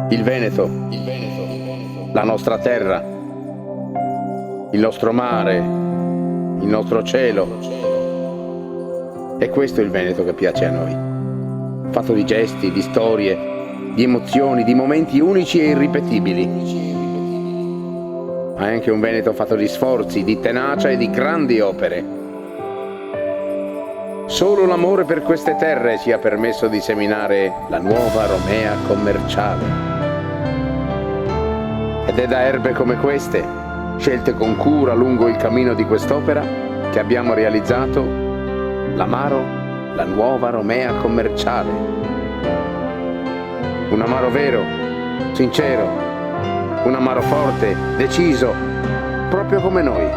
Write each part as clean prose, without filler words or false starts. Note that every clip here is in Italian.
Il Veneto, la nostra terra, il nostro mare, il nostro cielo. È questo il Veneto che piace a noi, fatto di gesti, di storie, di emozioni, di momenti unici e irripetibili. Ma è anche un Veneto fatto di sforzi, di tenacia e di grandi opere. Solo l'amore per queste terre ci ha permesso di seminare la nuova Romea commerciale. Ed è da erbe come queste, scelte con cura lungo il cammino di quest'opera, che abbiamo realizzato l'Amaro, la nuova Romea commerciale. Un amaro vero, sincero, un amaro forte, deciso, proprio come noi.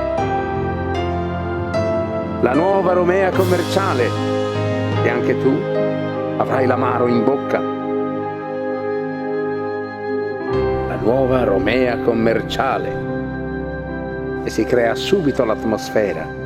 La nuova Romea commerciale, e anche tu avrai l'amaro in bocca. La nuova Romea commerciale, e si crea subito l'atmosfera